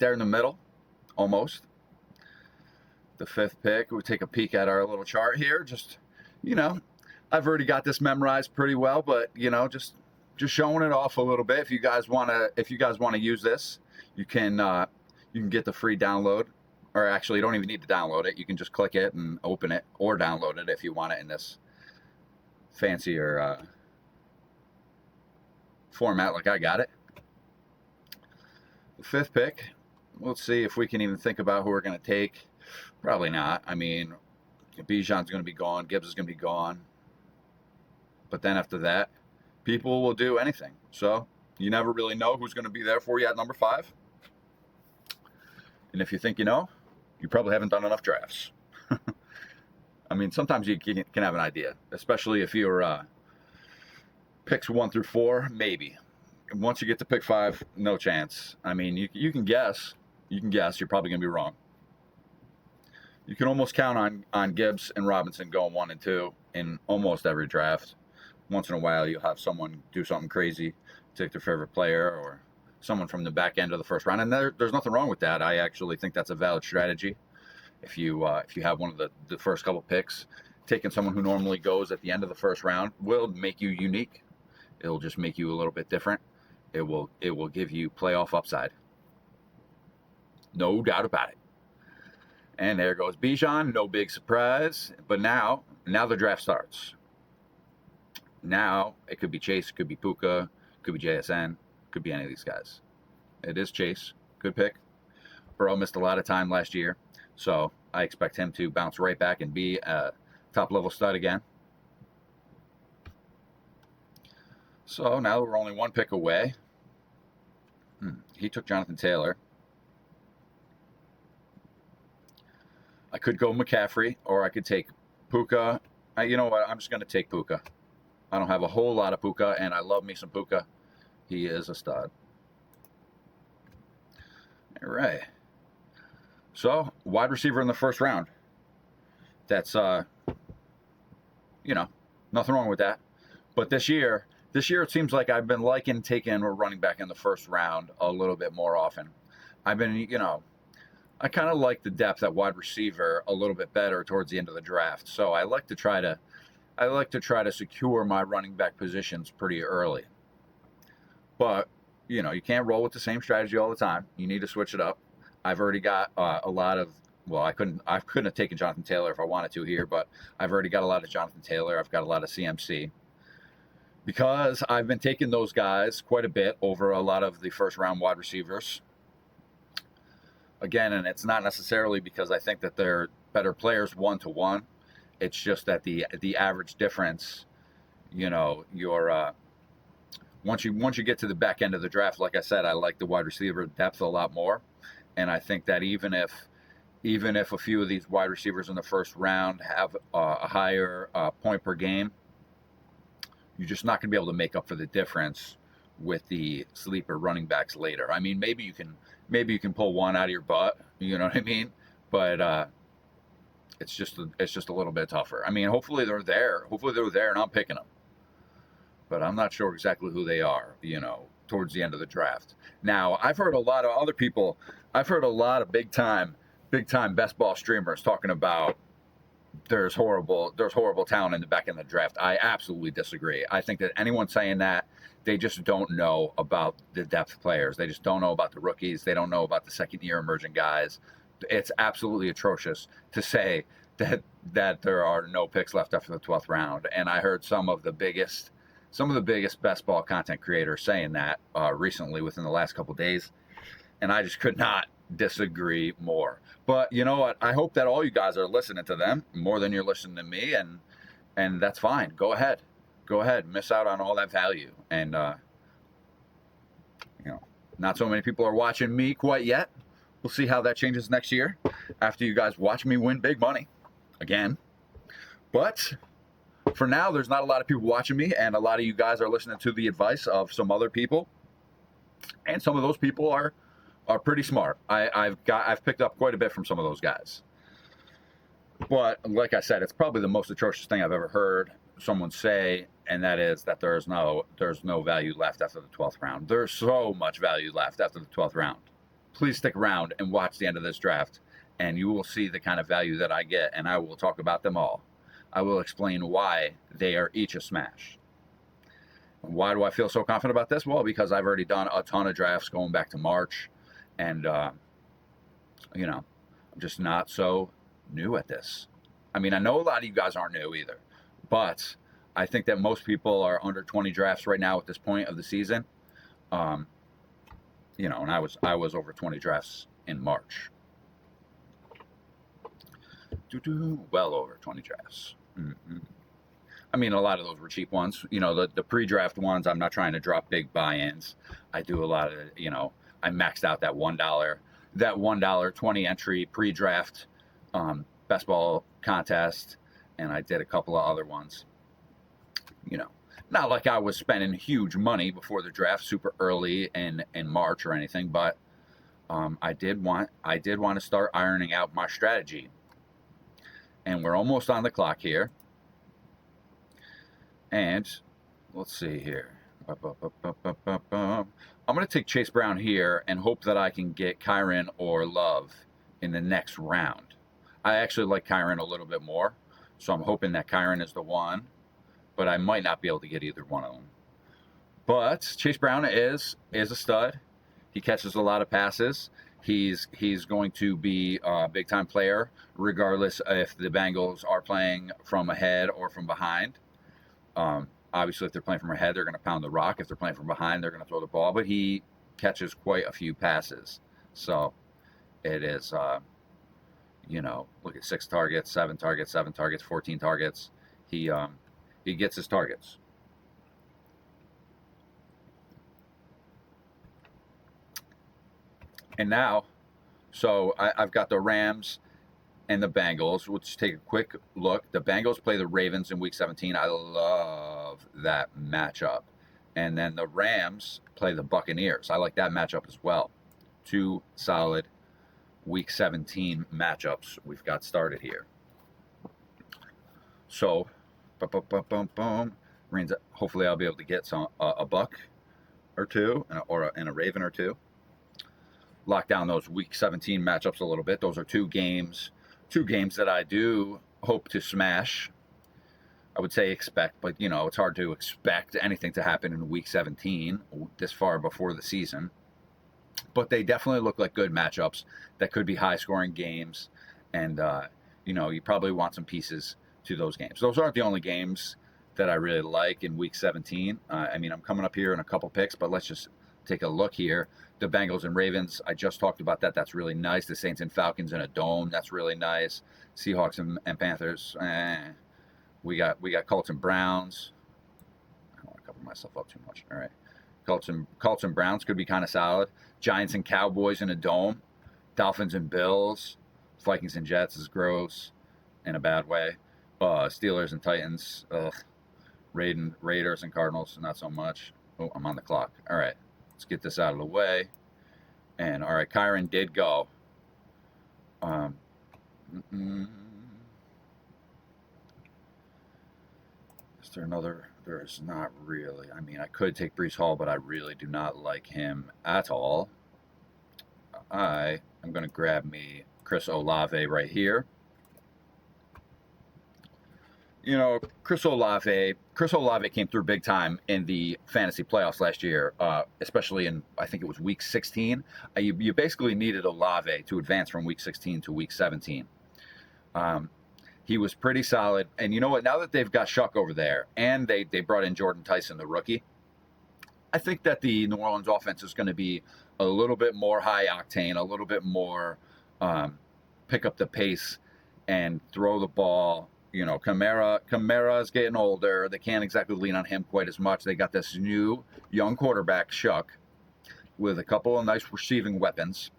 there in the middle, almost. The 5th pick, we'll take a peek at our little chart here. Just, I've already got this memorized pretty well, but, just showing it off a little bit. If you guys want to use this, you can get the free download, or actually you don't even need to download it. You can just click it and open it, or download it if you want it in this fancier format like I got it. The 5th pick, let's see if we can even think about who we're going to take. Probably not. I mean, Bijan's going to be gone. Gibbs is going to be gone. But then after that, people will do anything. So you never really know who's going to be there for you at number 5. And if you think you know, you probably haven't done enough drafts. I mean, sometimes you can have an idea, especially if you're picks 1 through 4, maybe. Once you get to pick 5, no chance. I mean, you can guess. You can guess. You're probably going to be wrong. You can almost count on Gibbs and Robinson going 1 and 2 in almost every draft. Once in a while, you'll have someone do something crazy, take their favorite player, or someone from the back end of the first round. And there's nothing wrong with that. I actually think that's a valid strategy. If you have one of the first couple picks, taking someone who normally goes at the end of the first round will make you unique. It'll just make you a little bit different. It will give you playoff upside. No doubt about it. And there goes Bijan, no big surprise. But now the draft starts. Now it could be Chase, it could be Puka, it could be JSN, it could be any of these guys. It is Chase, good pick. Burrow missed a lot of time last year, so I expect him to bounce right back and be a top-level stud again. So now we're only 1 pick away. He took Jonathan Taylor. I could go McCaffrey, or I could take Puka. You know what? I'm just going to take Puka. I don't have a whole lot of Puka, and I love me some Puka. He is a stud. All right. So, wide receiver in the first round. That's, nothing wrong with that. But this year it seems like I've been liking taking a running back in the first round a little bit more often. I've been, I kind of like the depth at wide receiver a little bit better towards the end of the draft. So I like to try to secure my running back positions pretty early. But, you can't roll with the same strategy all the time. You need to switch it up. I've already got a lot of, I couldn't have taken Jonathan Taylor if I wanted to here, but I've already got a lot of Jonathan Taylor. I've got a lot of CMC. Because I've been taking those guys quite a bit over a lot of the first round wide receivers. Again, and it's not necessarily because I think that they're better players 1-to-1. It's just that the average difference, once you get to the back end of the draft, like I said, I like the wide receiver depth a lot more. And I think that even if a few of these wide receivers in the first round have a higher point per game, you're just not going to be able to make up for the difference with the sleeper running backs later. I mean, maybe you can pull one out of your butt, you know what I mean? But it's just a little bit tougher. I mean, hopefully they're there. Hopefully they're there and I'm picking them. But I'm not sure exactly who they are, towards the end of the draft. Now, I've heard a lot of big time best ball streamers talking about there's horrible talent in the back end of the draft. I absolutely disagree. I think that anyone saying that, they just don't know about the depth players. They just don't know about the rookies. They don't know about the second-year emerging guys. It's absolutely atrocious to say that there are no picks left after the 12th round. And I heard some of the biggest best ball content creators saying that recently within the last couple of days. And I just could not disagree more. But you know what? I hope that all you guys are listening to them more than you're listening to me, and that's fine. Go ahead. Miss out on all that value. And not so many people are watching me quite yet. We'll see how that changes next year after you guys watch me win big money again. But for now, there's not a lot of people watching me, and a lot of you guys are listening to the advice of some other people, and some of those people are pretty smart. I've picked up quite a bit from some of those guys. But like I said, it's probably the most atrocious thing I've ever heard someone say, and that is that there's no value left after the 12th round. There's so much value left after the 12th round. please stick around and watch the end of this draft, and you will see the kind of value that I get, and I will talk about them all. I will explain why they are each a smash. Why do I feel so confident about this? Well, because I've already done a ton of drafts going back to March, and, you know, I'm just not so new at this. I mean, I know a lot of you guys aren't new either, but I think that most people are under 20 drafts right now at this point of the season. You know, and I was over 20 drafts in March. Well over 20 drafts. Mm-hmm. I mean, a lot of those were cheap ones. You know, the pre-draft ones, I'm not trying to drop big buy-ins. I do a lot of, you know, I maxed out that $1 20 entry pre-draft best ball contest, and I did a couple of other ones. You know, not like I was spending huge money before the draft super early in March or anything, but I did want to start ironing out my strategy. And we're almost on the clock here. And let's see here. I'm going to take Chase Brown here and hope that I can get Kyren or Love in the next round. I actually like Kyren a little bit more, so I'm hoping that Kyren is the one, but I might not be able to get either one of them. But Chase Brown is a stud. He catches a lot of passes. He's going to be a big-time player, regardless if the Bengals are playing from ahead or from behind. Obviously, if they're playing from ahead, they're going to pound the rock. If they're playing from behind, they're going to throw the ball. But he catches quite a few passes. So it is, you know, look at 6 targets, 7 targets, 7 targets, 14 targets. He gets his targets. And now, so I've got the Rams and the Bengals. We'll just take a quick look. The Bengals play the Ravens in Week 17. I love that matchup. And then the Rams play the Buccaneers. I like that matchup as well. 2 solid Week 17 matchups we've got started here. So, hopefully I'll be able to get some a buck or two and a Raven or two. Lock down those Week 17 matchups a little bit. Those are two games that I do hope to smash. I would say expect, but you know, it's hard to expect anything to happen in Week 17 this far before the season. But they definitely look like good matchups that could be high-scoring games, and you know, you probably want some pieces to those games. Those aren't the only games that I really like in Week 17. I mean, I'm coming up here in a couple picks, but let's just take a look here. The Bengals and Ravens, I just talked about that. That's really nice. The Saints and Falcons in a dome, that's really nice. Seahawks and Panthers, we got Colts and Browns. I don't want to cover myself up too much. All right. Colts and Browns could be kind of solid. Giants and Cowboys in a dome. Dolphins and Bills. Vikings and Jets is gross in a bad way. Steelers and Titans. Raiders and Cardinals, not so much. Oh, I'm on the clock. All right. Let's get this out of the way. And all right, Kyren did go. Is there another? There's not really. I mean, I could take Breece Hall, but I really do not like him at all. I am going to grab me Chris Olave right here. You know, Chris Olave came through big time in the fantasy playoffs last year, especially in, I think it was Week 16. You basically needed Olave to advance from Week 16 to Week 17. He was pretty solid. And you know what? Now that they've got Shuck over there, and they brought in Jordan Tyson, the rookie, I think that the New Orleans offense is going to be a little bit more high octane, a little bit more pick up the pace and throw the ball. You know, Kamara is getting older. They can't exactly lean on him quite as much. They got this new young quarterback, Shuck, with a couple of nice receiving weapons.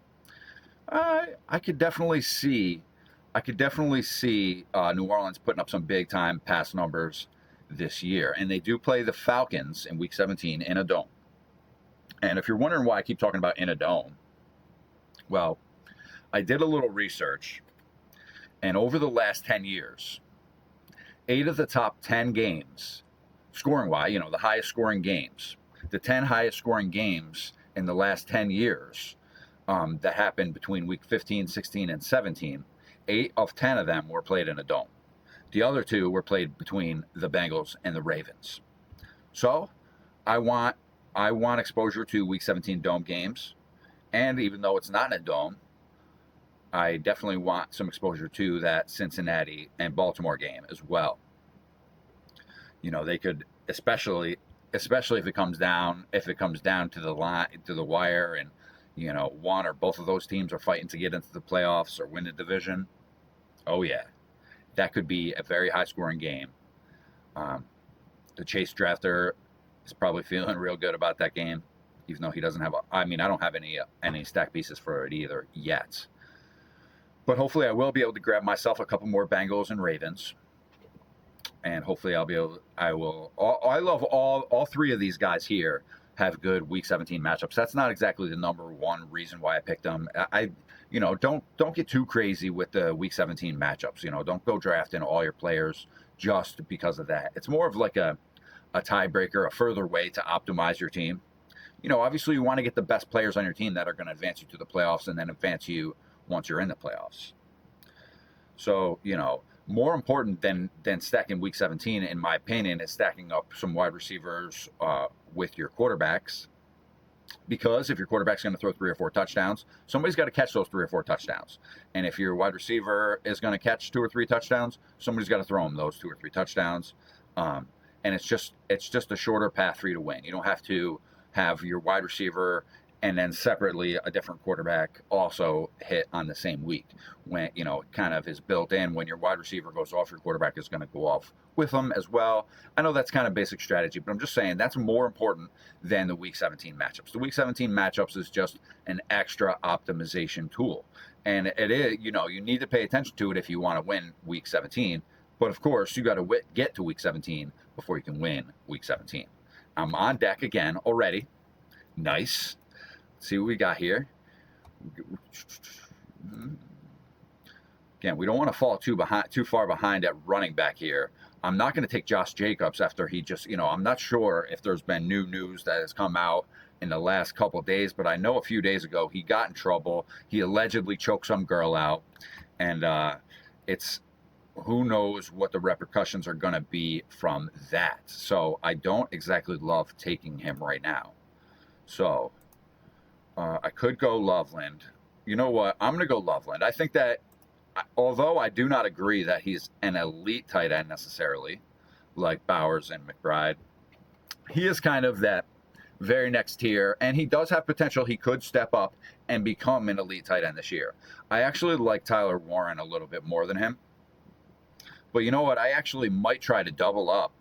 I could definitely see New Orleans putting up some big time pass numbers this year. And they do play the Falcons in Week 17 in a dome. And if you're wondering why I keep talking about in a dome, well, I did a little research, and over the last 10 years, 8 of the top 10 games, scoring-wise, you know, the highest scoring games, the 10 highest scoring games in the last 10 years that happened between week 15, 16, and 17, 8 of 10 of them were played in a dome. The other 2 were played between the Bengals and the Ravens. So I want exposure to week 17 dome games. And even though it's not in a dome, I definitely want some exposure to that Cincinnati and Baltimore game as well. They could, especially if it comes down to the line, to the wire, and one or both of those teams are fighting to get into the playoffs or win the division. Oh yeah, that could be a very high scoring game. The Chase drafter is probably feeling real good about that game, even though he doesn't have I don't have any stack pieces for it either yet. But hopefully I will be able to grab myself a couple more Bengals and Ravens. And hopefully I love all 3 of these guys here have good week 17 matchups. That's not exactly the number one reason why I picked them. Don't get too crazy with the week 17 matchups. Don't go drafting all your players just because of that. It's more of like a tiebreaker, a further way to optimize your team. Obviously you want to get the best players on your team that are going to advance you to the playoffs and then advance you once you're in the playoffs. So, more important than stacking week 17, in my opinion, is stacking up some wide receivers with your quarterbacks. Because if your quarterback's going to throw 3 or 4 touchdowns, somebody's got to catch those 3 or 4 touchdowns. And if your wide receiver is going to catch 2 or 3 touchdowns, somebody's got to throw him those 2 or 3 touchdowns. And it's just a shorter path for you to win. You don't have to have your wide receiver and then separately a different quarterback also hit on the same week. When, it kind of is built in. When your wide receiver goes off, your quarterback is going to go off with them as well. I know that's kind of basic strategy, but I'm just saying that's more important than the week 17 matchups. The week 17 matchups is just an extra optimization tool. And it is, you need to pay attention to it if you want to win week 17. But of course, you got to get to week 17 before you can win week 17. I'm on deck again already. Nice. See what we got here. Again, we don't want to fall too far behind at running back here. I'm not going to take Josh Jacobs after he just, I'm not sure if there's been new news that has come out in the last couple of days, but I know a few days ago he got in trouble. He allegedly choked some girl out, and who knows what the repercussions are going to be from that. So I don't exactly love taking him right now. So I could go Loveland. You know what? I'm going to go Loveland. I think that, although I do not agree that he's an elite tight end necessarily, like Bowers and McBride, he is kind of that very next tier, and he does have potential. He could step up and become an elite tight end this year. I actually like Tyler Warren a little bit more than him. But you know what? I actually might try to double up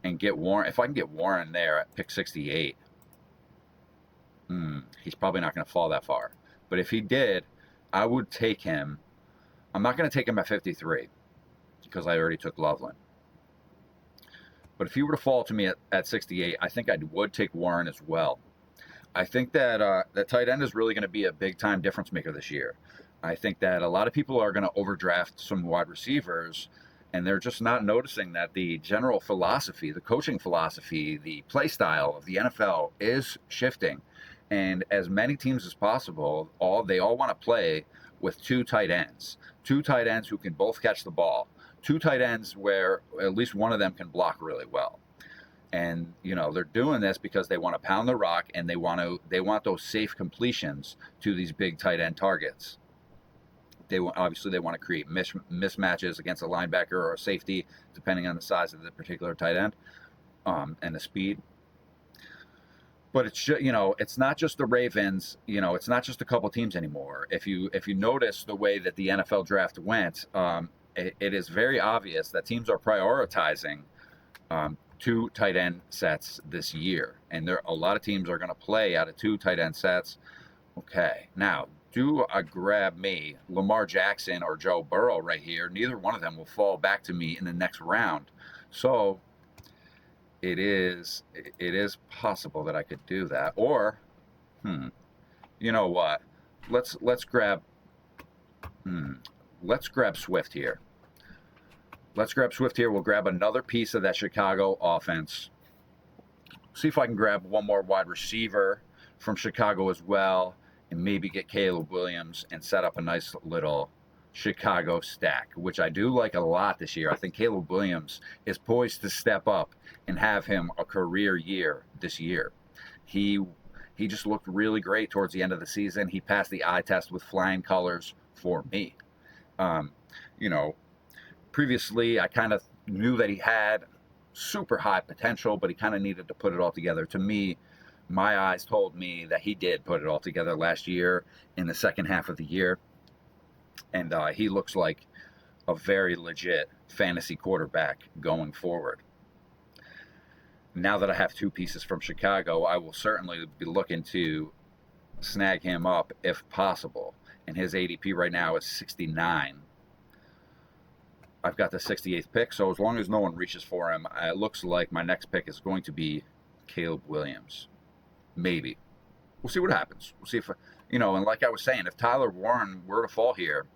and get Warren. If I can get Warren there at pick 68, he's probably not going to fall that far. But if he did, I would take him. I'm not going to take him at 53 because I already took Loveland. But if he were to fall to me at 68, I think I would take Warren as well. I think that that tight end is really going to be a big-time difference maker this year. I think that a lot of people are going to overdraft some wide receivers, and they're just not noticing that the general philosophy, the coaching philosophy, the play style of the NFL is shifting. And as many teams as possible, they all want to play with 2 tight ends. 2 tight ends who can both catch the ball. 2 tight ends where at least one of them can block really well. And, they're doing this because they want to pound the rock, and they want those safe completions to these big tight end targets. They want to create mismatches against a linebacker or a safety, depending on the size of the particular tight end and the speed. But it's not just the Ravens. It's not just a couple teams anymore. If you notice the way that the NFL draft went, it is very obvious that teams are prioritizing 2 tight end sets this year, and a lot of teams are going to play out of 2 tight end sets. Okay, now do I grab me Lamar Jackson or Joe Burrow right here? Neither one of them will fall back to me in the next round. So it is possible that I could do that. Or, you know what? Let's grab Swift here. Let's grab Swift here. We'll grab another piece of that Chicago offense. See if I can grab one more wide receiver from Chicago as well. and maybe get Caleb Williams and set up a nice little Chicago stack, which I do like a lot this year. I think Caleb Williams is poised to step up and have him a career year this year. He just looked really great towards the end of the season. He passed the eye test with flying colors for me. You know, previously I kind of knew that he had super high potential, but he kind of needed to put it all together. To me, my eyes told me that he did put it all together last year in the second half of the year. And he looks like a very legit fantasy quarterback going forward. Now that I have two pieces from Chicago, I will certainly be looking to snag him up if possible. And his ADP right now is 69. I've got the 68th pick, so as long as no one reaches for him, it looks like my next pick is going to be Caleb Williams. Maybe. We'll see what happens. We'll see if, and like I was saying, if Tyler Warren were to fall here,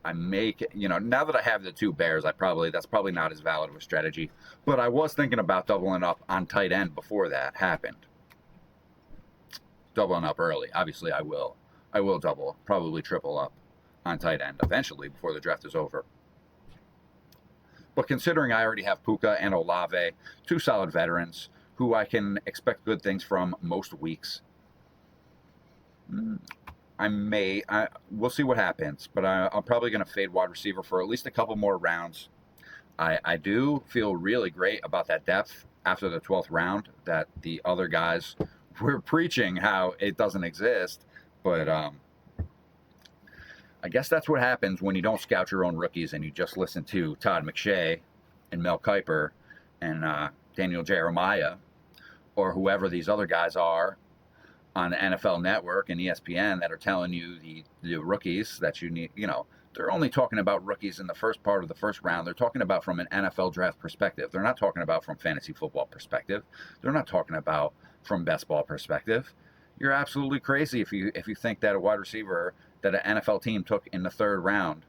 I make, now that I have the two Bears, that's probably not as valid of a strategy. But I was thinking about doubling up on tight end before that happened. Doubling up early. Obviously, I will double, probably triple up on tight end eventually before the draft is over. But considering I already have Puka and Olave, two solid veterans who I can expect good things from most weeks, we'll see what happens, but I'm probably going to fade wide receiver for at least a couple more rounds. I do feel really great about that depth after the 12th round that the other guys were preaching how it doesn't exist, but I guess that's what happens when you don't scout your own rookies and you just listen to Todd McShay and Mel Kiper and Daniel Jeremiah or whoever these other guys are on the NFL Network and ESPN that are telling you the rookies that you need. They're only talking about rookies in the first part of the first round. They're talking about from an NFL draft perspective. They're not talking about from fantasy football perspective. They're not talking about from best ball perspective. You're absolutely crazy if you think that a wide receiver that an NFL team took in the third round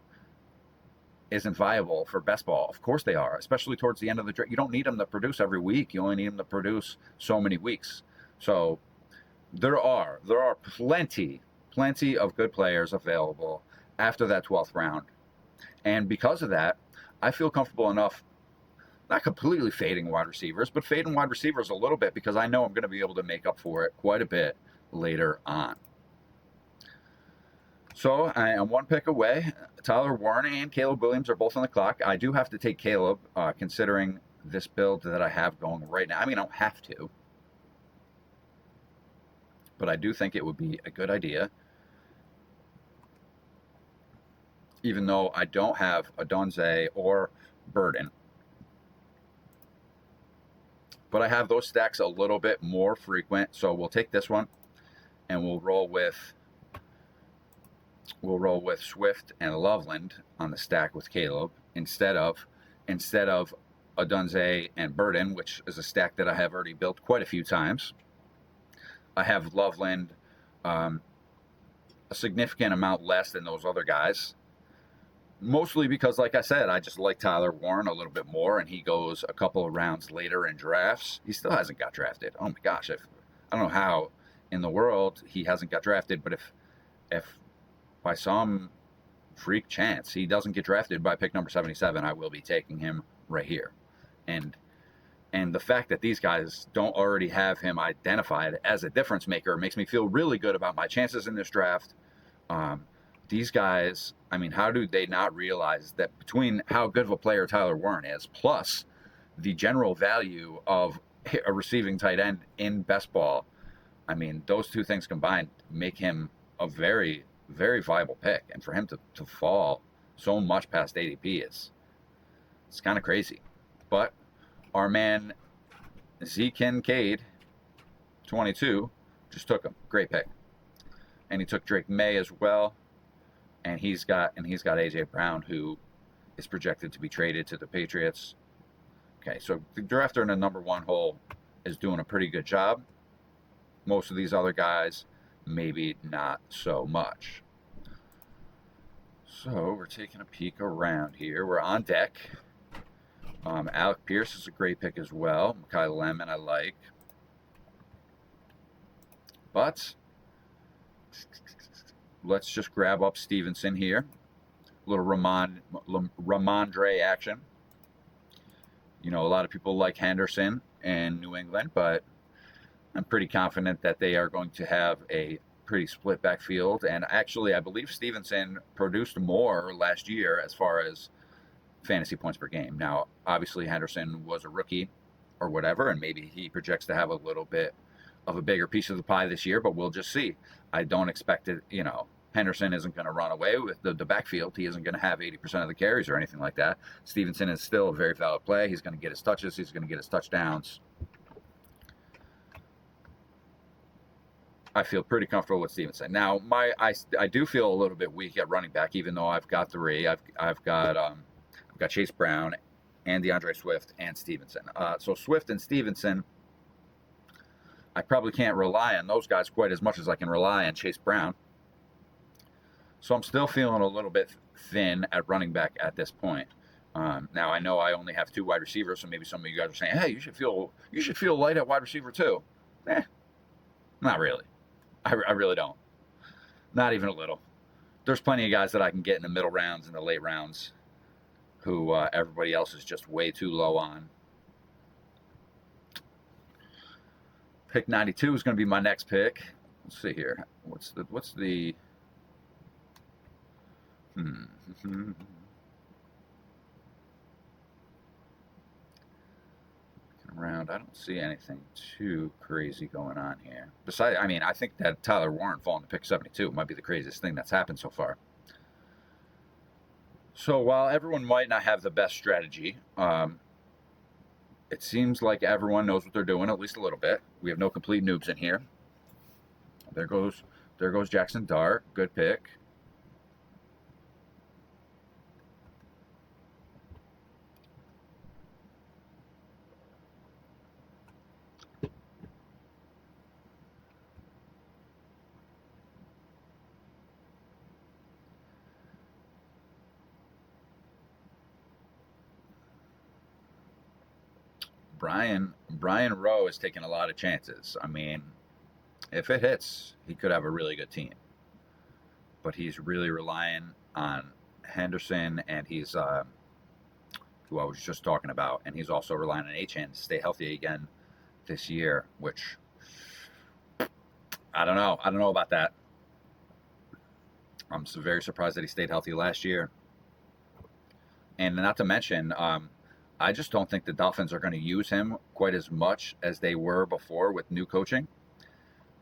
isn't viable for best ball. Of course they are, especially towards the end of the draft. You don't need them to produce every week. You only need them to produce so many weeks. So there are plenty of good players available after that 12th round. And because of that, I feel comfortable enough, not completely fading wide receivers, but fading wide receivers a little bit because I know I'm going to be able to make up for it quite a bit later on. So I am one pick away. Tyler Warren and Caleb Williams are both on the clock. I do have to take Caleb, considering this build that I have going right now. I mean, I don't have to, but I do think it would be a good idea. Even though I don't have Adonze or Burden. But I have those stacks a little bit more frequent, so we'll take this one and we'll roll with Swift and Loveland on the stack with Caleb instead of Adonze and Burden, which is a stack that I have already built quite a few times. I have Loveland a significant amount less than those other guys. Mostly because, like I said, I just like Tyler Warren a little bit more, and he goes a couple of rounds later in drafts. He still hasn't got drafted. Oh my gosh, I don't know how in the world he hasn't got drafted, but if by some freak chance he doesn't get drafted by pick number 77, I will be taking him right here. And the fact that these guys don't already have him identified as a difference maker makes me feel really good about my chances in this draft. These guys, I mean, how do they not realize that between how good of a player Tyler Warren is, plus the general value of a receiving tight end in best ball, I mean, those two things combined make him a very, very viable pick. And for him to fall so much past ADP it's kind of crazy. But our man Z Kincaid, 22, just took him. Great pick. And he took Drake May as well. And he's got AJ Brown, who is projected to be traded to the Patriots. Okay, so the drafter in the number one hole is doing a pretty good job. Most of these other guys, maybe not so much. So we're taking a peek around here. We're on deck. Alec Pierce is a great pick as well. Mekhi Lemon I like. But let's just grab up Stevenson here. A little Ramondre action. You know, a lot of people like Henderson in New England, but I'm pretty confident that they are going to have a pretty split backfield. And actually, I believe Stevenson produced more last year as far as fantasy points per game. Now, obviously, Henderson was a rookie or whatever, and maybe he projects to have a little bit of a bigger piece of the pie this year, but we'll just see. I don't expect it, you know, Henderson isn't going to run away with the backfield. He isn't going to have 80% of the carries or anything like that. Stevenson is still a very valid play. He's going to get his touches. He's going to get his touchdowns. I feel pretty comfortable with Stevenson. Now, I do feel a little bit weak at running back, even though I've got three. I've got Chase Brown and DeAndre Swift and Stevenson. So Swift and Stevenson, I probably can't rely on those guys quite as much as I can rely on Chase Brown. So I'm still feeling a little bit thin at running back at this point. Now I know I only have 2 wide receivers, so maybe some of you guys are saying, "Hey, you should feel light at wide receiver too." Not really. I really don't. Not even a little. There's plenty of guys that I can get in the middle rounds and the late rounds who everybody else is just way too low on. Pick 92 is going to be my next pick. Let's see here. What's the around, I don't see anything too crazy going on here. Besides, I mean, I think that Tyler Warren falling to pick 72 might be the craziest thing that's happened so far. So while everyone might not have the best strategy, it seems like everyone knows what they're doing, at least a little bit. We have no complete noobs in here. There goes Jackson Dart. Good pick. Brian Rowe is taking a lot of chances. I mean, if it hits, he could have a really good team. But he's really relying on Henderson, and he's who I was just talking about, and he's also relying on Achane to stay healthy again this year, which I don't know. I don't know about that. I'm so very surprised that he stayed healthy last year. And not to mention, I just don't think the Dolphins are going to use him quite as much as they were before with new coaching.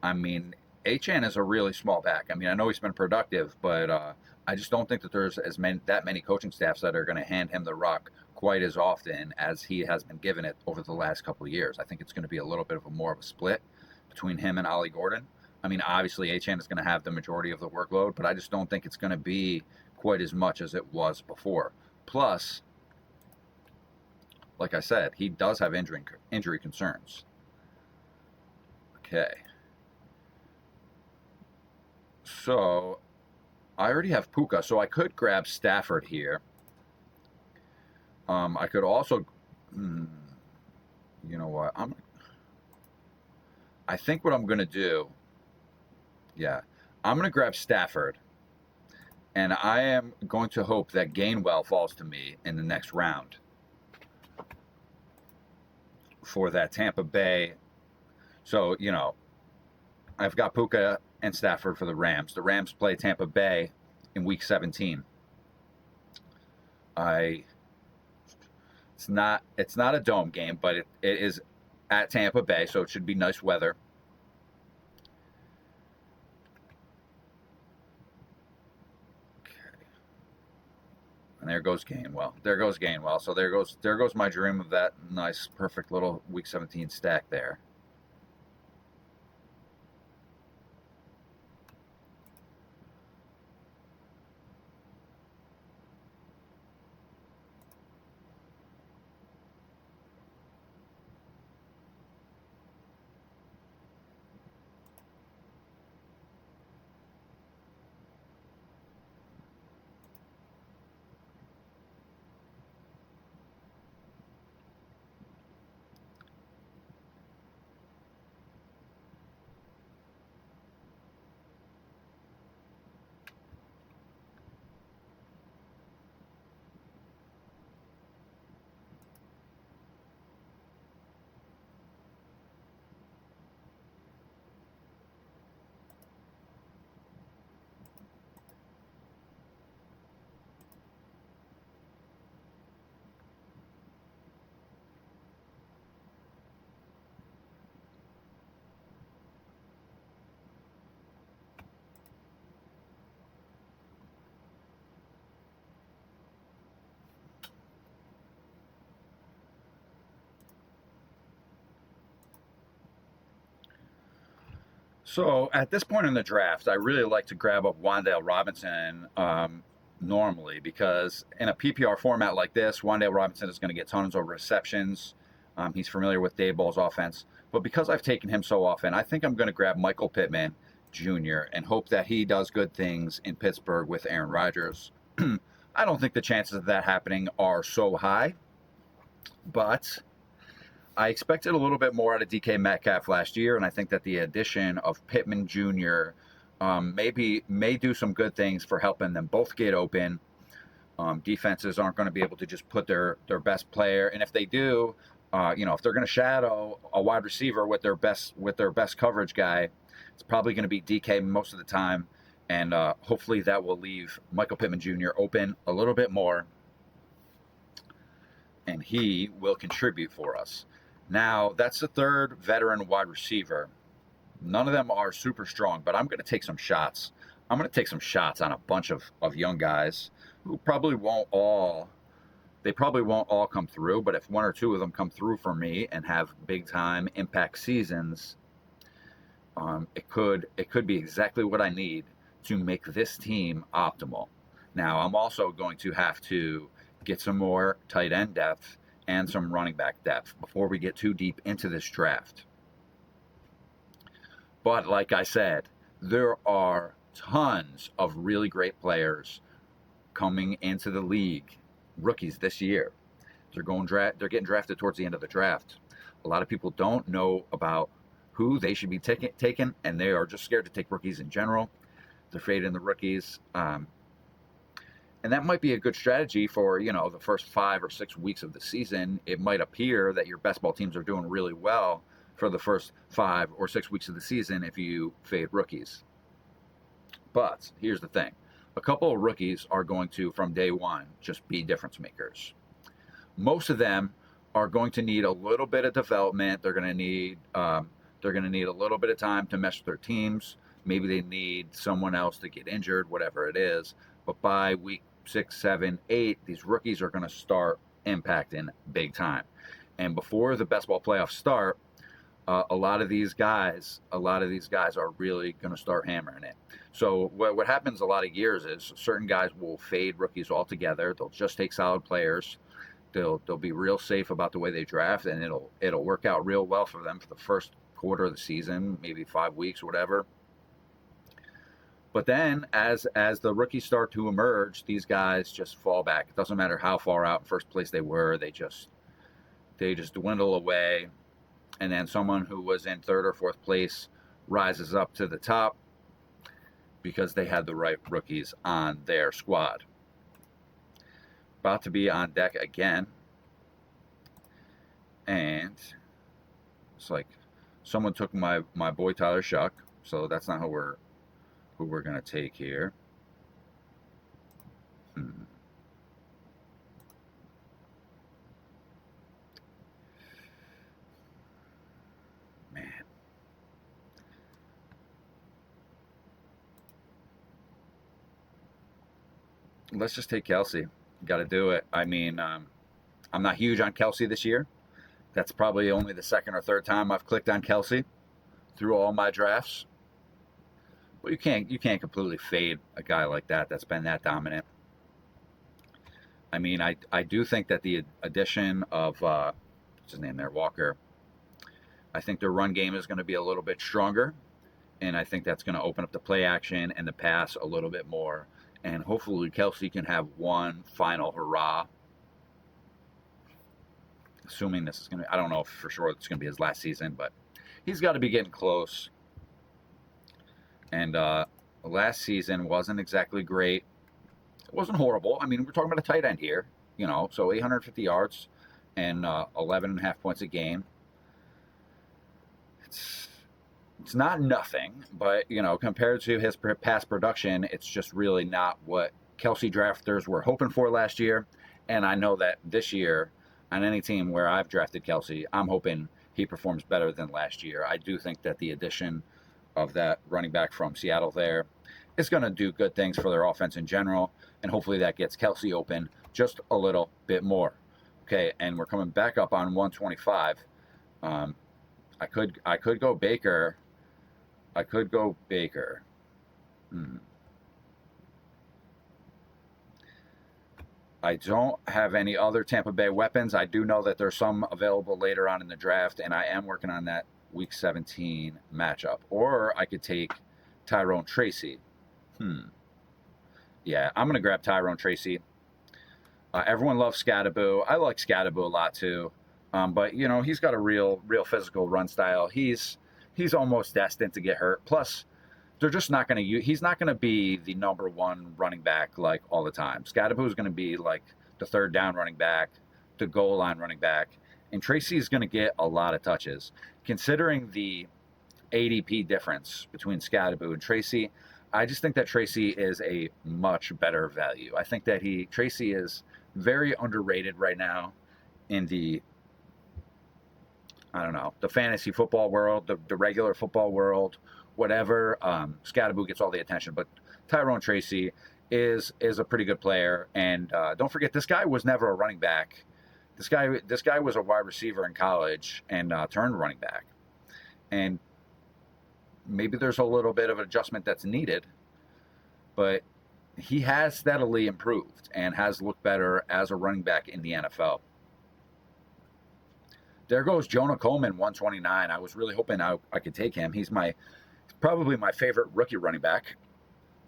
I mean, Achane is a really small back. I mean, I know he's been productive, but I just don't think that there's that many coaching staffs that are going to hand him the rock quite as often as he has been given it over the last couple of years. I think it's going to be a little bit of more of a split between him and Ollie Gordon. I mean, obviously, Achane is going to have the majority of the workload, but I just don't think it's going to be quite as much as it was before. Plus, like I said, he does have injury concerns. Okay. So, I already have Puka, so I could grab Stafford here. I could also, you know what, I think what I'm going to do, I'm going to grab Stafford, and I am going to hope that Gainwell falls to me in the next round for that Tampa Bay. So, you know, I've got Puka and Stafford for the Rams. The Rams play Tampa Bay in Week 17. It's not a dome game, but it is at Tampa Bay, so it should be nice weather. Okay. And there goes Gainwell. So there goes my dream of that nice, perfect little Week 17 stack there. So at this point in the draft, I really like to grab up Wan'Dale Robinson normally, because in a PPR format like this, Wan'Dale Robinson is going to get tons of receptions. He's familiar with Daboll's offense. But because I've taken him so often, I think I'm going to grab Michael Pittman Jr. and hope that he does good things in Pittsburgh with Aaron Rodgers. I don't think the chances of that happening are so high, but I expected a little bit more out of DK Metcalf last year, and I think that the addition of Pittman Jr. May do some good things for helping them both get open. Defenses aren't going to be able to just put their best player, and if they do, if they're going to shadow a wide receiver with their best coverage guy, it's probably going to be DK most of the time, and hopefully that will leave Michael Pittman Jr. open a little bit more, and he will contribute for us. Now, that's the third veteran wide receiver. None of them are super strong, but I'm going to take some shots. I'm going to take some shots on a bunch of young guys who probably won't all come through, but if one or two of them come through for me and have big time impact seasons, it could be exactly what I need to make this team optimal. Now, I'm also going to have to get some more tight end depth and some running back depth before we get too deep into this draft. But like I said, there are tons of really great players coming into the league, rookies this year. They're getting drafted towards the end of the draft. A lot of people don't know about who they should be taking, and they are just scared to take rookies in general. They're fading the rookies. And that might be a good strategy for, the first 5 or 6 weeks of the season. It might appear that your best ball teams are doing really well for the first 5 or 6 weeks of the season if you fade rookies. But here's the thing. A couple of rookies are going to, from day one, just be difference makers. Most of them are going to need a little bit of development. They're going to need a little bit of time to mesh with their teams. Maybe they need someone else to get injured, whatever it is. But by week 6, 7, 8, these rookies are going to start impacting big time. And before the best ball playoffs start, a lot of these guys are really going to start hammering it. So what happens a lot of years is certain guys will fade rookies altogether. They'll just take solid players. They'll be real safe about the way they draft, and it'll work out real well for them for the first quarter of the season, maybe 5 weeks, whatever. But then, as the rookies start to emerge, these guys just fall back. It doesn't matter how far out in first place they were; they just dwindle away. And then someone who was in 3rd or 4th place rises up to the top because they had the right rookies on their squad. About to be on deck again, and it's like someone took my boy Tyler Shuck, so that's not who we're gonna take here. Man. Let's just take Kelsey. Got to do it. I mean, I'm not huge on Kelsey this year. That's probably only the 2nd or 3rd time I've clicked on Kelsey through all my drafts. But you can't completely fade a guy like that that's been that dominant. I mean, I do think that the addition of what's his name there, Walker, I think their run game is going to be a little bit stronger, and I think that's going to open up the play action and the pass a little bit more. And hopefully Kelsey can have one final hurrah. Assuming this is going to, I don't know if for sure it's going to be his last season, but he's got to be getting close. And last season wasn't exactly great. It wasn't horrible. I mean, we're talking about a tight end here, so 850 yards and 11.5 points a game. It's not nothing, but, compared to his past production, it's just really not what Kelsey drafters were hoping for last year. And I know that this year, on any team where I've drafted Kelsey, I'm hoping he performs better than last year. I do think that the addition of that running back from Seattle there is going to do good things for their offense in general, and hopefully that gets Kelsey open just a little bit more. Okay, and we're coming back up on 125. I could go Baker. I could go Baker. Hmm. I don't have any other Tampa Bay weapons. I do know that there's some available later on in the draft, and I am working on that Week 17 matchup. Or I could take Tyrone Tracy. Yeah, I'm going to grab Tyrone Tracy. Everyone loves Scadaboo. I like Scadaboo a lot too. But you know, he's got a real physical run style. He's almost destined to get hurt. Plus, they're just not going to. He's not going to be the number one running back like all the time. Scadaboo is going to be like the third down running back, the goal line running back, and Tracy is going to get a lot of touches. Considering the ADP difference between Scadaboo and Tracy, I just think that Tracy is a much better value. I think that Tracy is very underrated right now in the, I don't know, the fantasy football world, the regular football world, whatever. Scadaboo gets all the attention, but Tyrone Tracy is a pretty good player. And don't forget, this guy was never a running back. This guy was a wide receiver in college and turned running back. And maybe there's a little bit of adjustment that's needed, but he has steadily improved and has looked better as a running back in the NFL. There goes Jonah Coleman, 129. I was really hoping I could take him. He's probably my favorite rookie running back.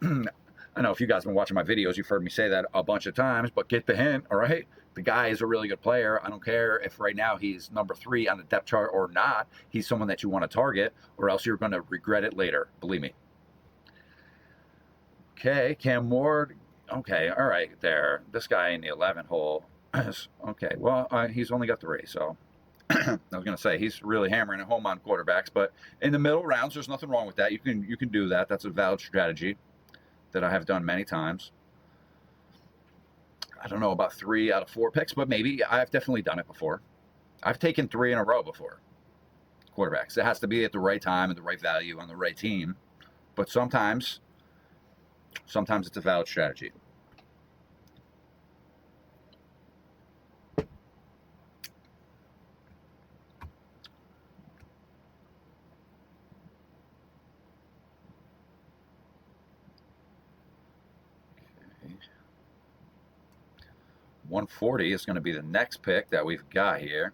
I know if you guys have been watching my videos, you've heard me say that a bunch of times, but get the hint, all right? The guy is a really good player. I don't care if right now he's number 3 on the depth chart or not. He's someone that you want to target, or else you're going to regret it later. Believe me. Okay, Cam Ward. Okay, all right, there. This guy in the 11 hole. Okay, well, he's only got 3, so I was going to say he's really hammering it home on quarterbacks, but in the middle rounds, there's nothing wrong with that. You can do that. That's a valid strategy that I have done many times. I don't know about 3 out of 4 picks, but maybe I've definitely done it before. I've taken 3 in a row before. Quarterbacks. It has to be at the right time and the right value on the right team, but sometimes it's a valid strategy. Okay. 140 is going to be the next pick that we've got here.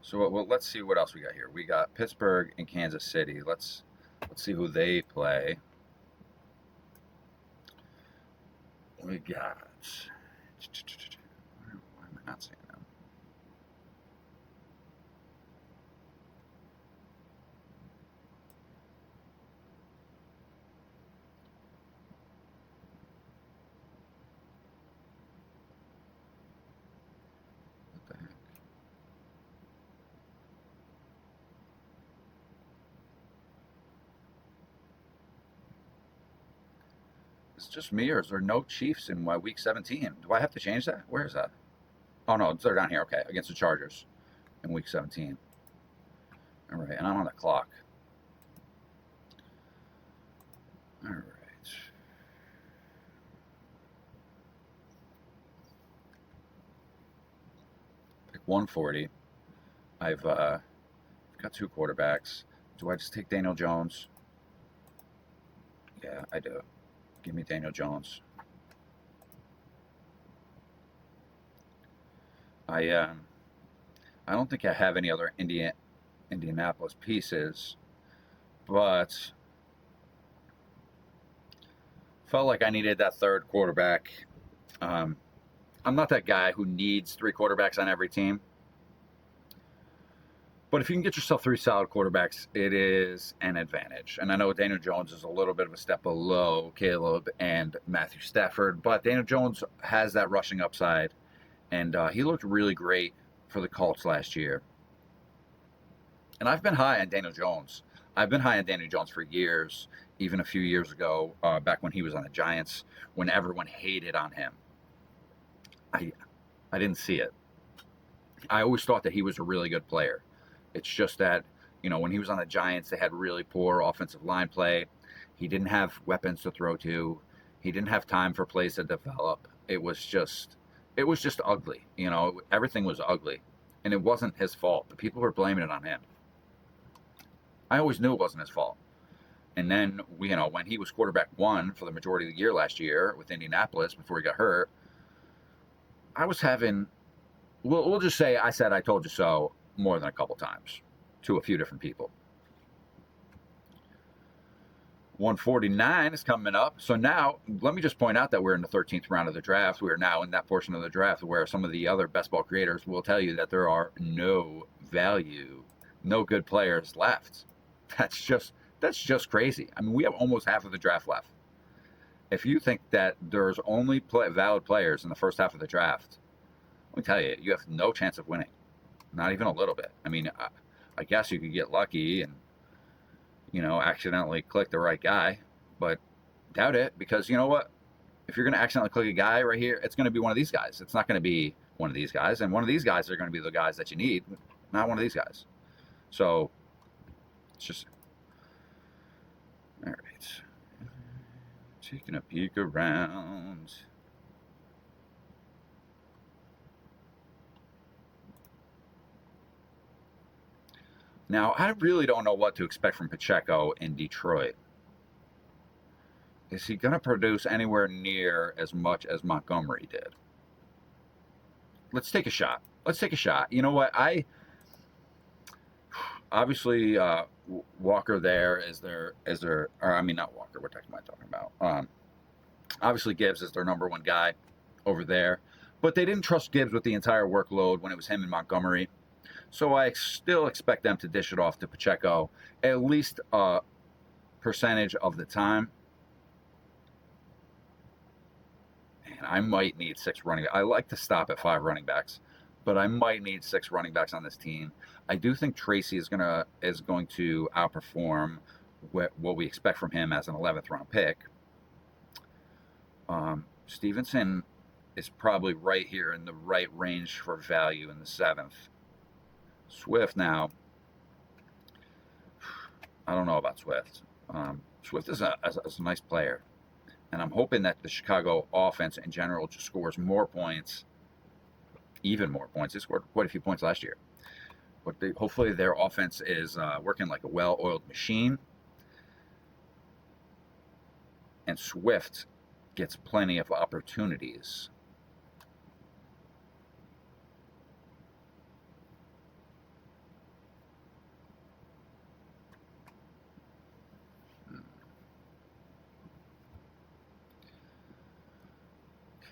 So well, let's see what else we got here. We got Pittsburgh and Kansas City. Let's see who they play. We got. Why am I not seeing them? What the heck? It's just me, or is there no Chiefs in my Week 17? Do I have to change that? Where is that? Oh no, they're down here. Okay, against the Chargers in Week 17. All right, and I'm on the clock. All right. Pick 140. I've got 2 quarterbacks. Do I just take Daniel Jones? Yeah, I do. Give me Daniel Jones. I don't think I have any other Indianapolis pieces, but felt like I needed that third quarterback. I'm not that guy who needs 3 quarterbacks on every team. But if you can get yourself 3 solid quarterbacks, it is an advantage. And I know Daniel Jones is a little bit of a step below Caleb and Matthew Stafford, but Daniel Jones has that rushing upside, and he looked really great for the Colts last year. And I've been high on Daniel Jones. I've been high on Daniel Jones for years, even a few years ago, back when he was on the Giants, when everyone hated on him. I didn't see it. I always thought that he was a really good player. It's just that, when he was on the Giants, they had really poor offensive line play. He didn't have weapons to throw to. He didn't have time for plays to develop. It was just ugly. Everything was ugly. And it wasn't his fault. The people were blaming it on him. I always knew it wasn't his fault. And then, when he was quarterback one for the majority of the year last year with Indianapolis before he got hurt, I was having, we'll just say I said I told you so more than a couple times to a few different people. 149 is coming up. So now, let me just point out that we're in the 13th round of the draft. We are now in that portion of the draft where some of the other best ball creators will tell you that there are no good players left. That's just crazy. I mean, we have almost half of the draft left. If you think that there's only valid players in the first half of the draft, let me tell you, you have no chance of winning. Not even a little bit. I mean, I guess you could get lucky and, accidentally click the right guy, but doubt it, because you know what? If you're going to accidentally click a guy right here, it's going to be one of these guys. It's not going to be one of these guys, and one of these guys are going to be the guys that you need, not one of these guys. So, it's just... All right. Taking a peek around. Now, I really don't know what to expect from Pacheco in Detroit. Is he going to produce anywhere near as much as Montgomery did? Let's take a shot. You know what? Obviously, Walker there is their, or I mean, not Walker, what the heck am I talking about? Obviously, Gibbs is their number one guy over there, but they didn't trust Gibbs with the entire workload when it was him and Montgomery. So I still expect them to dish it off to Pacheco at least a percentage of the time. And I might need 6 running backs. I like to stop at 5 running backs, but I might need 6 running backs on this team. I do think Tracy is going to outperform what we expect from him as an 11th round pick. Stevenson is probably right here in the right range for value in the 7th. Swift now, I don't know about Swift. Swift is a nice player, and I'm hoping that the Chicago offense in general just scores more points, even more points. They scored quite a few points last year, but hopefully their offense is working like a well-oiled machine, and Swift gets plenty of opportunities.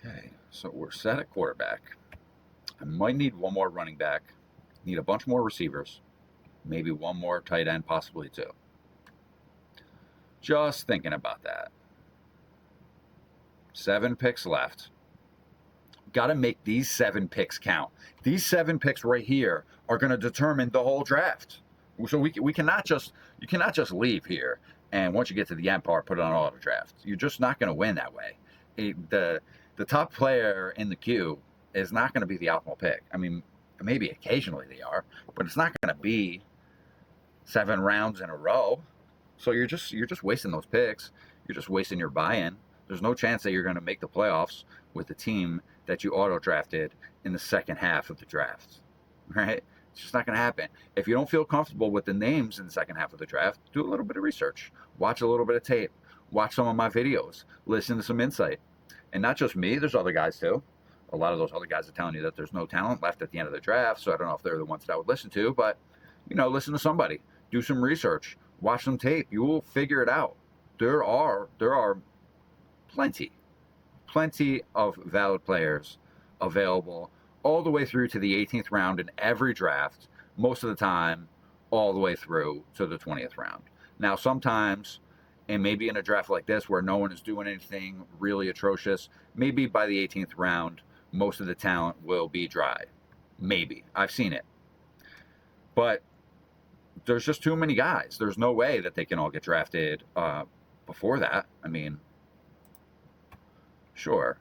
Okay, so we're set at quarterback. I might need one more running back, need a bunch more receivers, maybe one more tight end, possibly 2. Just thinking about that. 7 picks left. Got to make these 7 picks count. These 7 picks right here are going to determine the whole draft. So you cannot just leave here and once you get to the end part, put it on auto draft. You're just not going to win that way. The top player in the queue is not going to be the optimal pick. I mean, maybe occasionally they are, but it's not going to be 7 rounds in a row. So you're just wasting those picks. You're just wasting your buy-in. There's no chance that you're going to make the playoffs with the team that you auto drafted in the second half of the draft, right? It's just not going to happen. If you don't feel comfortable with the names in the second half of the draft, do a little bit of research, watch a little bit of tape, watch some of my videos, listen to some insight. And not just me, there's other guys too. A lot of those other guys are telling you that there's no talent left at the end of the draft, so I don't know if they're the ones that I would listen to, but, listen to somebody. Do some research. Watch some tape. You will figure it out. There are plenty of valid players available all the way through to the 18th round in every draft, most of the time all the way through to the 20th round. Now, sometimes, and maybe in a draft like this where no one is doing anything really atrocious, maybe by the 18th round, most of the talent will be dry. Maybe. I've seen it. But there's just too many guys. There's no way that they can all get drafted before that. I mean, sure,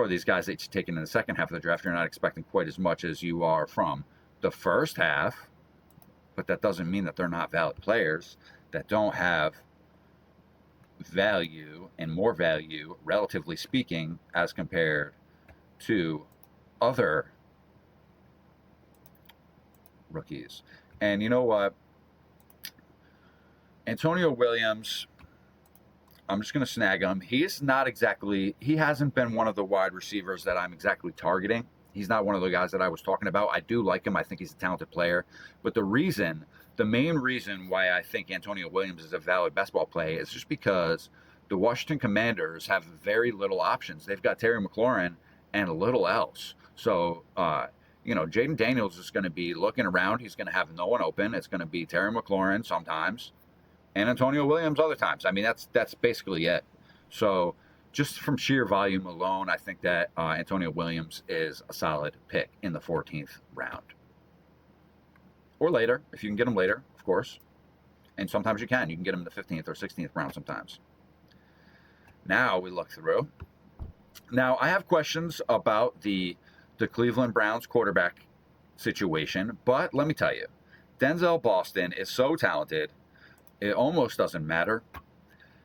these guys that you're taking in the second half of the draft, you're not expecting quite as much as you are from the first half, but that doesn't mean that they're not valid players that don't have value and more value, relatively speaking, as compared to other rookies. And you know what? Antonio Williams, I'm just going to snag him. He hasn't been one of the wide receivers that I'm exactly targeting. He's not one of the guys that I was talking about. I do like him. I think he's a talented player. But the main reason why I think Antonio Williams is a valid best ball play is just because the Washington Commanders have very little options. They've got Terry McLaurin and a little else. So, Jaden Daniels is going to be looking around. He's going to have no one open. It's going to be Terry McLaurin sometimes and Antonio Williams other times. I mean, that's basically it. So just from sheer volume alone, I think that Antonio Williams is a solid pick in the 14th round. Or later, if you can get him later, of course. And sometimes you can. You can get him in the 15th or 16th round sometimes. Now we look through. Now, I have questions about the Cleveland Browns quarterback situation, but let me tell you, Denzel Boston is so talented, it almost doesn't matter.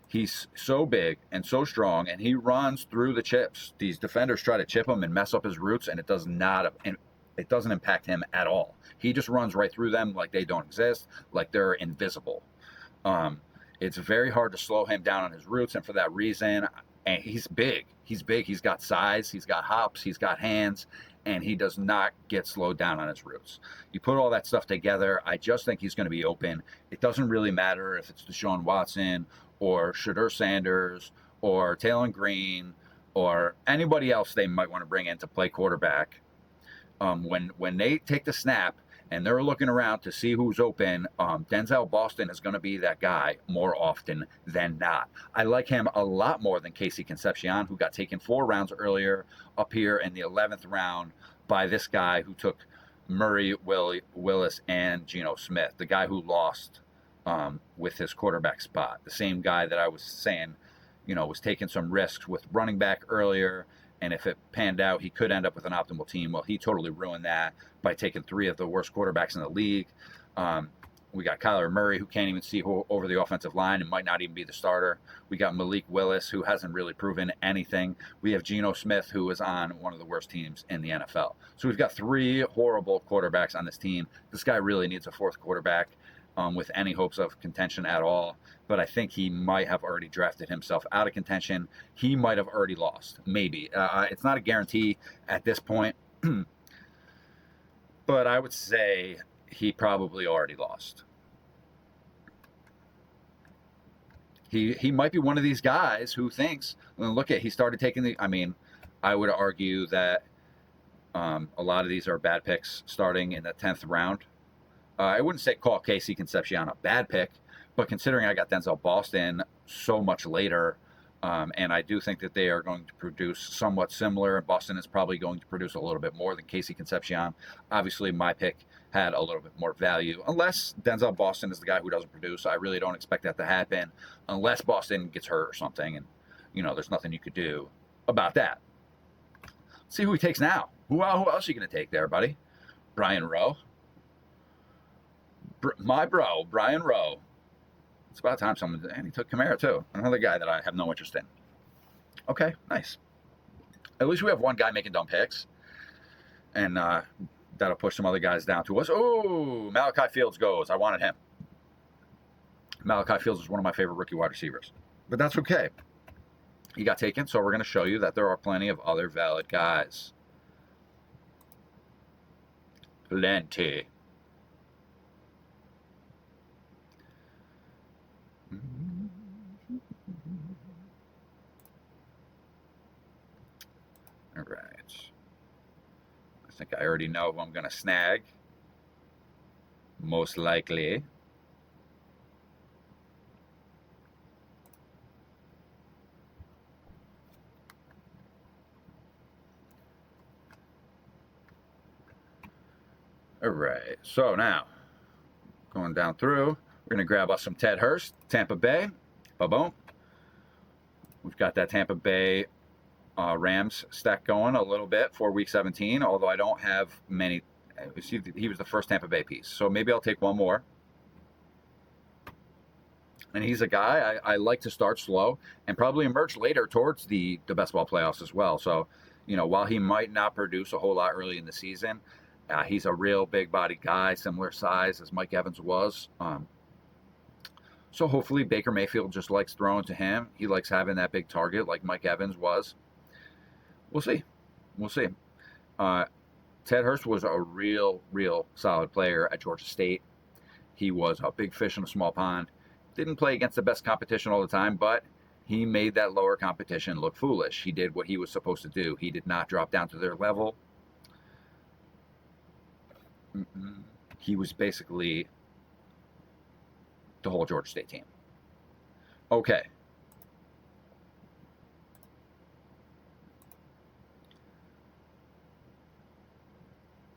He's so big and so strong, and he runs through the chips. These defenders try to chip him and mess up his routes, and it doesn't impact him at all. He just runs right through them like they don't exist, like they're invisible. It's very hard to slow him down on his routes, and for that reason, and he's big. He's big. He's got size. He's got hops. He's got hands, and he does not get slowed down on his routes. You put all that stuff together, I just think he's going to be open. It doesn't really matter if it's Deshaun Watson or Shadur Sanders or Taylor Green or anybody else they might want to bring in to play quarterback. When they take the snap and they're looking around to see who's open, Denzel Boston is going to be that guy more often than not. I like him a lot more than Casey Concepcion, who got taken 4 rounds earlier up here in the 11th round by this guy who took Murray Willis and Geno Smith, the guy who lost with his quarterback spot. The same guy that I was saying, was taking some risks with running back earlier. And if it panned out, he could end up with an optimal team. Well, he totally ruined that by taking 3 of the worst quarterbacks in the league. We got Kyler Murray, who can't even see over the offensive line and might not even be the starter. We got Malik Willis, who hasn't really proven anything. We have Geno Smith, who is on one of the worst teams in the NFL. So we've got 3 horrible quarterbacks on this team. This guy really needs a 4th quarterback with any hopes of contention at all. But I think he might have already drafted himself out of contention. He might have already lost, maybe. It's not a guarantee at this point, but I would say he probably already lost. He might be one of these guys who thinks, look at, he started taking I would argue that a lot of these are bad picks starting in the 10th round. I wouldn't say call Casey Concepcion a bad pick, but considering I got Denzel Boston so much later, and I do think that they are going to produce somewhat similar, Boston is probably going to produce a little bit more than Casey Concepcion. Obviously, my pick had a little bit more value, unless Denzel Boston is the guy who doesn't produce. I really don't expect that to happen, unless Boston gets hurt or something, and there's nothing you could do about that. Let's see who he takes now. Who else are you going to take there, buddy? Brian Rowe. My bro, Brian Rowe. It's about time and he took Kamara too. Another guy that I have no interest in. Okay, nice. At least we have one guy making dumb picks. And that'll push some other guys down to us. Oh, Malachi Fields goes. I wanted him. Malachi Fields is one of my favorite rookie wide receivers. But that's okay. He got taken, so we're going to show you that there are plenty of other valid guys. Plenty. All right. I think I already know who I'm going to snag. Most likely. All right. So now, going down through, we're going to grab us some Ted Hurst, Tampa Bay. Ba-boom. We've got that Tampa Bay Rams stack going a little bit for Week 17, although I don't have many. He was the first Tampa Bay piece, so maybe I'll take one more. And he's a guy I like to start slow and probably emerge later towards the best ball playoffs as well. So, while he might not produce a whole lot early in the season, he's a real big-bodied guy, similar size as Mike Evans was. So hopefully Baker Mayfield just likes throwing to him. He likes having that big target like Mike Evans was. We'll see. We'll see. Uh, Ted Hurst was a real solid player at Georgia State. He was a big fish in a small pond. Didn't play against the best competition all the time, but he made that lower competition look foolish. He did what he was supposed to do. He did not drop down to their level. He was basically the whole Georgia State team. Okay.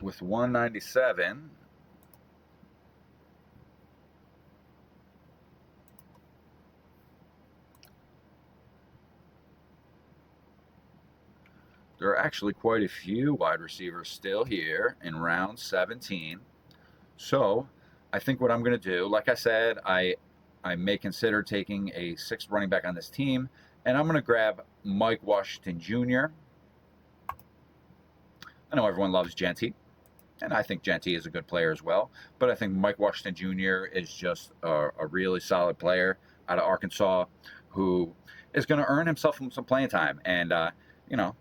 With 197, there are actually quite a few wide receivers still here in round 17. So I think what I'm going to do, like I said, I may consider taking a sixth running back on this team, and I'm going to grab Mike Washington Jr. I know everyone loves Genty, and I think Genty is a good player as well, but I think Mike Washington Jr. is just a really solid player out of Arkansas who is going to earn himself some playing time. And, you know,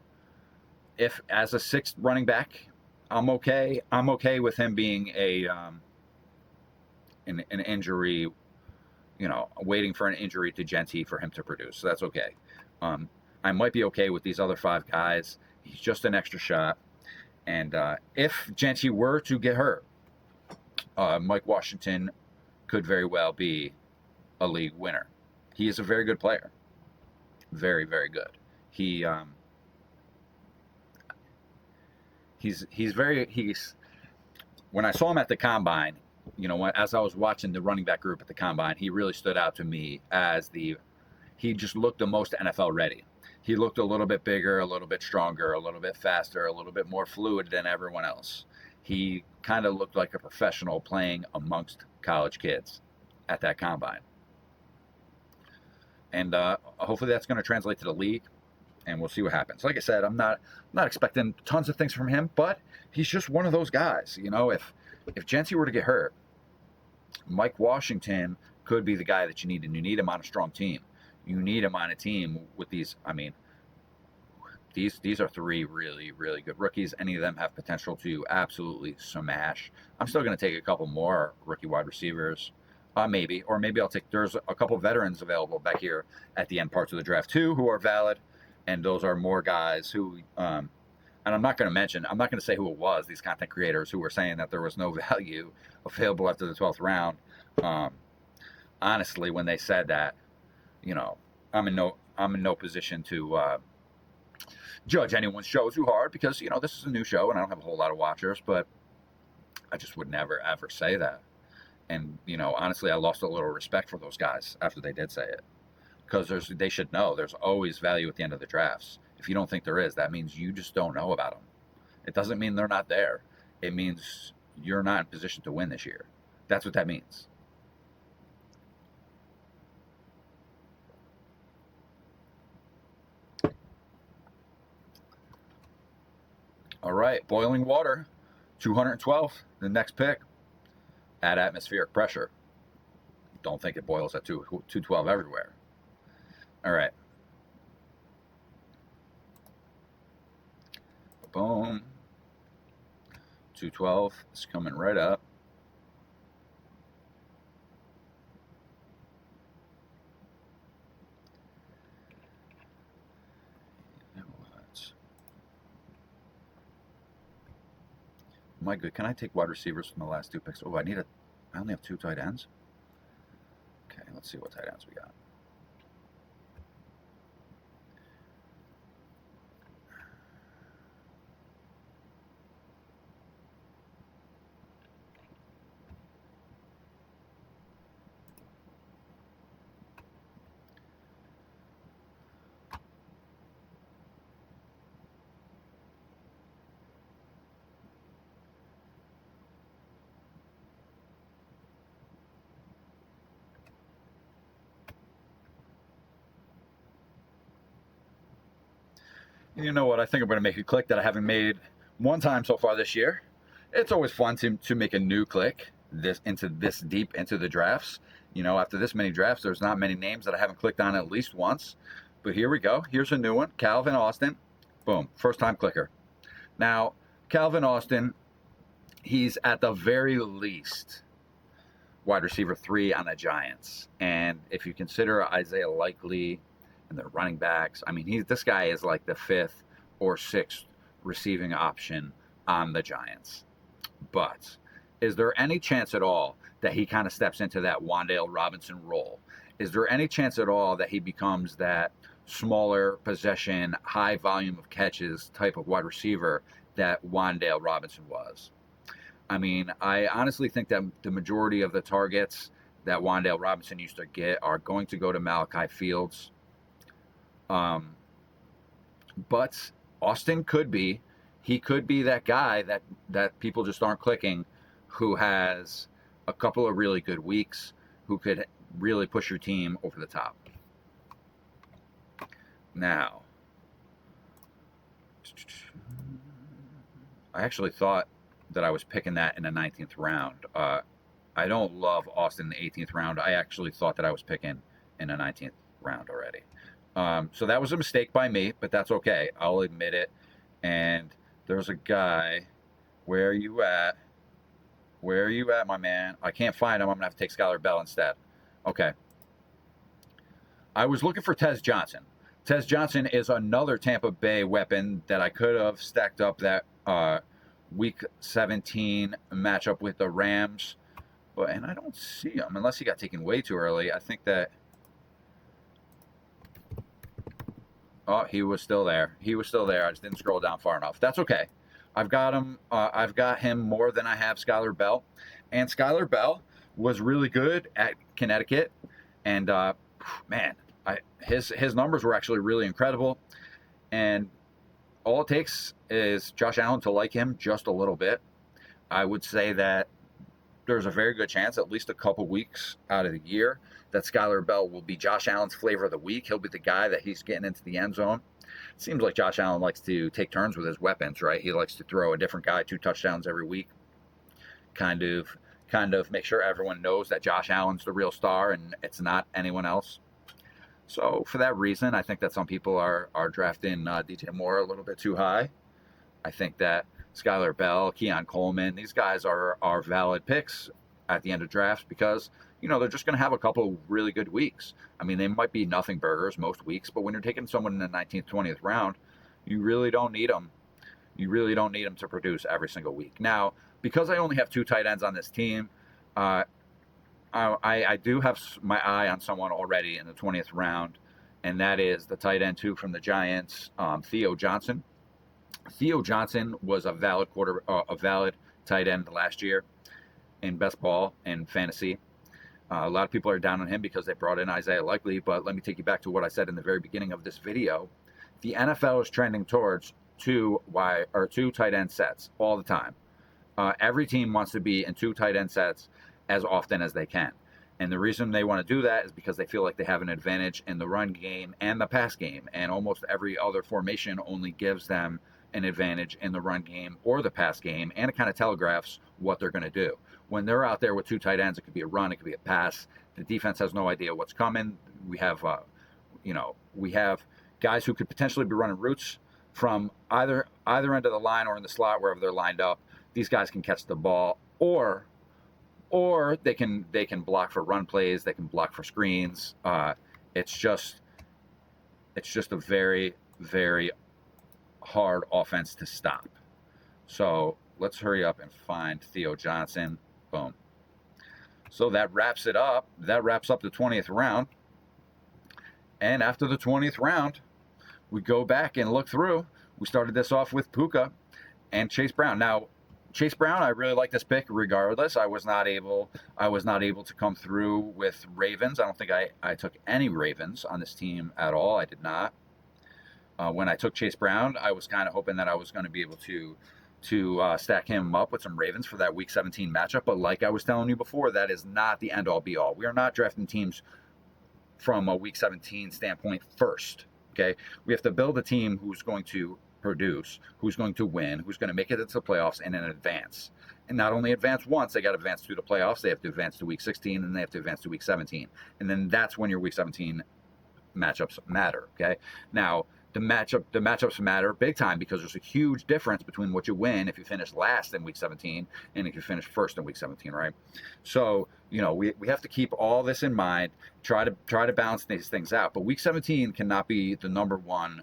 if as a sixth running back, I'm okay. I'm okay with him being an injury, you know, waiting for an injury to Genty for him to produce. So that's okay. I might be okay with these other five guys. He's just an extra shot. And if Genty were to get hurt, Mike Washington could very well be a league winner. He is a very good player. Very, very good. He's when I saw him at the combine, you know, as I was watching the running back group at the combine, he really stood out to me as he just looked the most NFL ready. He looked a little bit bigger, a little bit stronger, a little bit faster, a little bit more fluid than everyone else. He kind of looked like a professional playing amongst college kids at that combine. And hopefully that's going to translate to the league, and we'll see what happens. Like I said, I'm not expecting tons of things from him, but he's just one of those guys. You know, if Genty were to get hurt, Mike Washington could be the guy that you need, and you need him on a strong team. You need him on a team with these. I mean, these are three really, really good rookies. Any of them have potential to absolutely smash. I'm still going to take a couple more rookie wide receivers, maybe I'll take. There's a couple veterans available back here at the end parts of the draft too, who are valid, and those are more guys who. And I'm not going to say who it was. These content creators who were saying that there was no value available after the 12th round. Honestly, when they said that, you know, I'm in no position to judge anyone's show too hard because, you know, this is a new show and I don't have a whole lot of watchers, but I just would never ever say that. And, you know, honestly, I lost a little respect for those guys after they did say it, because they should know there's always value at the end of the drafts. If you don't think there is, that means you just don't know about them. It doesn't mean they're not there. It means you're not in position to win this year. That's what that means. All right, boiling water, 212, the next pick, at atmospheric pressure. Don't think it boils at 212 everywhere. All right. Boom. 212 is coming right up. My good, can I take wide receivers from the last two picks? Oh, I only have two tight ends. Okay, let's see what tight ends we got. You know what? I think I'm going to make a click that I haven't made one time so far this year. It's always fun to make a new click. this deep into the drafts. After this many drafts, there's not many names that I haven't clicked on at least once. But here we go. Here's a new one, Calvin Austin. Boom, first time clicker. Now, Calvin Austin, he's at the very least wide receiver 3 on the Giants. And if you consider Isaiah Likely and their running backs, I mean, this guy is like the 5th or 6th receiving option on the Giants. But is there any chance at all that he kind of steps into that Wan'Dale Robinson role? Is there any chance at all that he becomes that smaller possession, high volume of catches type of wide receiver that Wan'Dale Robinson was? I mean, I honestly think that the majority of the targets that Wan'Dale Robinson used to get are going to go to Malachi Fields. But Austin could be that guy that people just aren't clicking, who has a couple of really good weeks, who could really push your team over the top. Now, I actually thought that I was picking that in the 19th round. I don't love Austin in the 18th round. I actually thought that I was picking in the 19th round already. So that was a mistake by me, but that's okay. I'll admit it. And there's a guy. Where are you at? Where are you at, my man? I can't find him. I'm going to have to take Skylar Bell instead. Okay. I was looking for Tez Johnson. Tez Johnson is another Tampa Bay weapon that I could have stacked up that Week 17 matchup with the Rams. And I don't see him unless he got taken way too early. I think that... Oh, he was still there. He was still there. I just didn't scroll down far enough. That's okay. I've got him. I've got him more than I have Skylar Bell. And Skylar Bell was really good at Connecticut. And, man, his numbers were actually really incredible. And all it takes is Josh Allen to like him just a little bit. I would say that there's a very good chance, at least a couple weeks out of the year, that Skylar Bell will be Josh Allen's flavor of the week. He'll be the guy that he's getting into the end zone. It seems like Josh Allen likes to take turns with his weapons, right? He likes to throw a different guy 2 touchdowns every week. Kind of make sure everyone knows that Josh Allen's the real star and it's not anyone else. So for that reason, I think that some people are drafting DJ Moore a little bit too high. I think that Skylar Bell, Keon Coleman, these guys are valid picks at the end of drafts because, they're just going to have a couple of really good weeks. I mean, they might be nothing burgers most weeks, but when you're taking someone in the 19th, 20th round, you really don't need them. You really don't need them to produce every single week. Now, because I only have 2 tight ends on this team, I do have my eye on someone already in the 20th round, and that is the tight end 2 from the Giants, Theo Johnson. Theo Johnson was a valid tight end last year in best ball and fantasy. A lot of people are down on him because they brought in Isaiah Likely, but let me take you back to what I said in the very beginning of this video. The NFL is trending towards 2 tight end sets all the time. Every team wants to be in 2 tight end sets as often as they can. And the reason they want to do that is because they feel like they have an advantage in the run game and the pass game. And almost every other formation only gives them an advantage in the run game or the pass game, and it kind of telegraphs what they're going to do. When they're out there with 2 tight ends, it could be a run, it could be a pass. The defense has no idea what's coming. We have guys who could potentially be running routes from either end of the line or in the slot, wherever they're lined up. These guys can catch the ball, or they can block for run plays. They can block for screens. It's just a very, very hard offense to stop. So let's hurry up and find Theo Johnson. Boom. So that wraps it up. That wraps up the 20th round. And after the 20th round, we go back and look through. We started this off with Puka and Chase Brown. Now, Chase Brown, I really like this pick regardless. I was not able to come through with Ravens. I don't think I took any Ravens on this team at all. I did not. When I took Chase Brown, I was kind of hoping that I was going to be able to stack him up with some Ravens for that Week 17 matchup. But like I was telling you before, that is not the end-all, be-all. We are not drafting teams from a Week 17 standpoint first. Okay, we have to build a team who's going to produce, who's going to win, who's going to make it into the playoffs and then advance. And not only advance once, they got to advance through the playoffs. They have to advance to week 16, and they have to advance to week 17. And then that's when your week 17 matchups matter. Okay, now the matchups matter big time because there's a huge difference between what you win if you finish last in week 17 and if you finish first in week 17, right? So we have to keep all this in mind, try to balance these things out. But week 17 cannot be the number one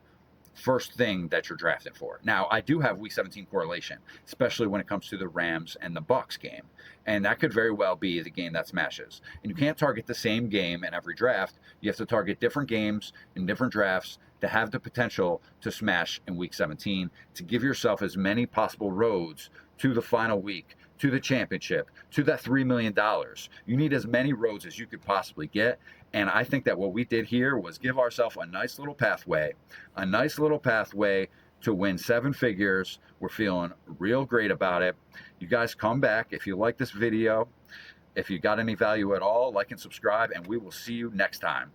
first thing that you're drafting for. Now, I do have week 17 correlation, especially when it comes to the Rams and the Bucks game. And that could very well be the game that smashes. And you can't target the same game in every draft. You have to target different games in different drafts to have the potential to smash in week 17, to give yourself as many possible roads to the final week, to the championship, to that $3 million. You need as many roads as you could possibly get. And I think that what we did here was give ourselves a nice little pathway to win 7 figures. We're feeling real great about it. You guys come back. If you like this video, if you got any value at all, like and subscribe, and we will see you next time.